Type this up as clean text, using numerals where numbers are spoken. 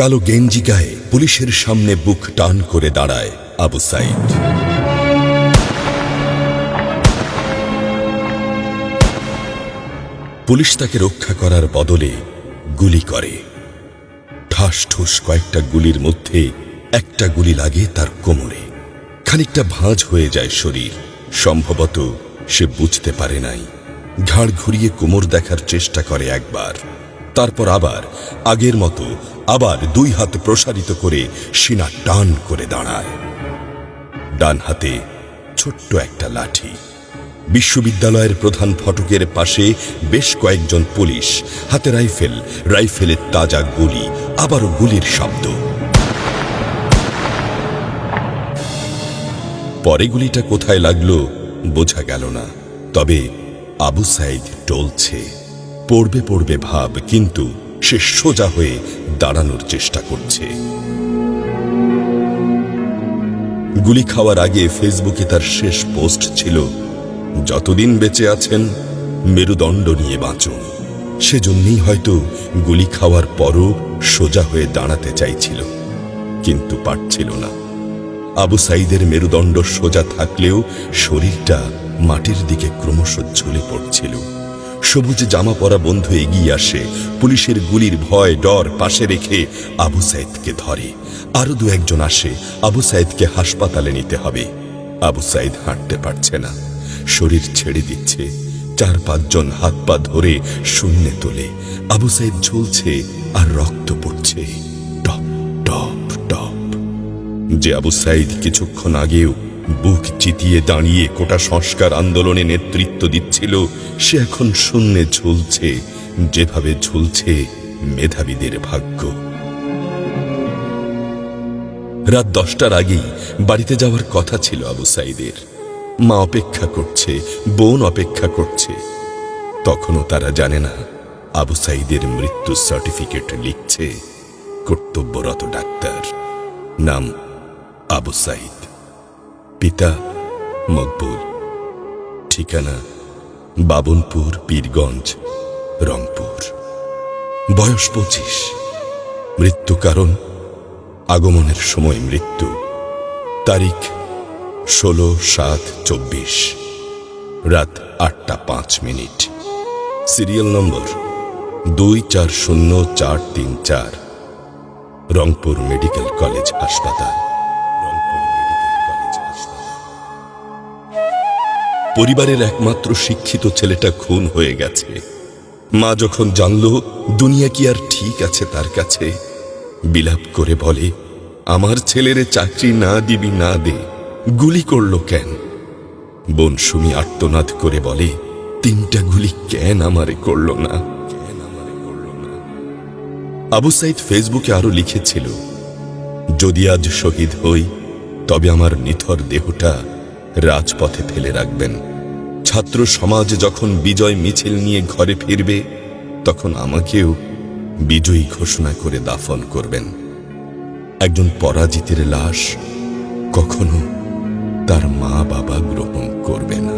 কালো গেঞ্জি গায়ে পুলিশের সামনে বুক টান করে দাঁড়ায় আবু সাইদ। পুলিশ তাকে রক্ষা করার বদলে গুলি করে। ঠাস ঠুস কয়েকটা গুলির মধ্যে একটা গুলি লাগে তার কোমরে। খানিকটা ভাঁজ হয়ে যায় শরীর। সম্ভবত সে বুঝতে পারে নাই। ঘাড় ঘুরিয়ে কোমর দেখার চেষ্টা করে একবার, তারপর আবার আগের মতো আবার দুই হাত প্রসারিত করে সিনা টান করে দাঁড়ায়। ডান হাতে ছোট্ট একটা লাঠি। বিশ্ববিদ্যালয়ের প্রধান ফটকের পাশে বেশ কয়েকজন পুলিশ, হাতে রাইফেল, রাইফেলের তাজা গুলি, আবারও গুলির শব্দ। পরে গুলিটা কোথায় লাগলো বোঝা গেল না। তবে আবু সাইদ টলছে। পড়বে পড়বে ভাব, কিন্তু সে সোজা হয়ে দাঁড়ানোর চেষ্টা করছে। গুলি খাওয়ার আগে ফেসবুকে তার শেষ পোস্ট ছিল, যতদিন বেঁচে আছেন মেরুদণ্ড নিয়ে বাঁচুন। সেজন্যই হয়তো গুলি খাওয়ার পরও সোজা হয়ে দাঁড়াতে চাইছিল, কিন্তু পারছিল না। আবু সাইদের মেরুদণ্ড সোজা থাকলেও শরীরটা মাটির দিকে ক্রমশ ঝুলে পড়ছিল। সবুজ জামা পরা বন্ধু এগিয়ে আসে, পুলিশের গুলির ভয় ডর পাশে রেখে আবু সাইদকে ধরে। আরো দু একজন আসে, আবু সাইদকে হাসপাতালে নিতে হবে। আবু সাইদ হাঁটতে পারছে না, শরীর ছেড়ে দিচ্ছে। 4-5 জন হাত পা ধরে শূন্যে তোলে। আবু সাইদ ঝুলছে আর রক্ত পড়ছে টপ টপ টপ। যে আবু সাইদ কিছুক্ষণ আগেও বুক চিতিয়ে দাঁড়িয়ে কোটা সংস্কার আন্দোলনে নেতৃত্ব দিচ্ছিল, সে এখন শূন্যে ঝুলছে, যেভাবে ঝুলছে মেধাবীদের ভাগ্য। রাত 10টার আগেই বাড়িতে যাওয়ার কথা ছিল আবু সাইদের। মা অপেক্ষা করছে, বোন অপেক্ষা করছে। তখনও তারা জানে না আবু সাইদের মৃত্যু সার্টিফিকেট লিখছে কর্তব্যরত ডাক্তার। নাম আবু সাইদ, পিতা মকবুল, ঠিকানা বাবনপুর, পীরগঞ্জ, রংপুর। বয়স 25। মৃত্যু কারণ আগমনের সময় মৃত্যু। তারিখ 16/7/24, রাত 8টা 5 minute. Serial number 240434, Rangpur medical college হাসপাতাল। পরিবারের একমাত্র শিক্ষিত ছেলেটা খুন হয়ে গেছে। মা যখন জানল দুনিয়া কি আর ঠিক আছে তার কাছে, বিলাপ করে বলে, আমার ছেলেরে চাকরি না দিবি না দে, গুলি করলো কেন? বোন সুমি আর্তনাদ করে বলে, 3টা গুলি কেন আমারে করলো না? আবু সাইদ ফেসবুকে আরো লিখেছিল, যদি আজ শহীদ হই তবে আমার নিথর দেহটা রাজপথে ফেলে রাখবেন। ছাত্র সমাজ যখন বিজয় মিছিল নিয়ে ঘরে ফিরবে, তখন আমাকেও বিজয়ী ঘোষণা করে দাফন করবেন। একজন পরাজিতের লাশ কখনো তার মা বাবা গ্রহণ করবে না।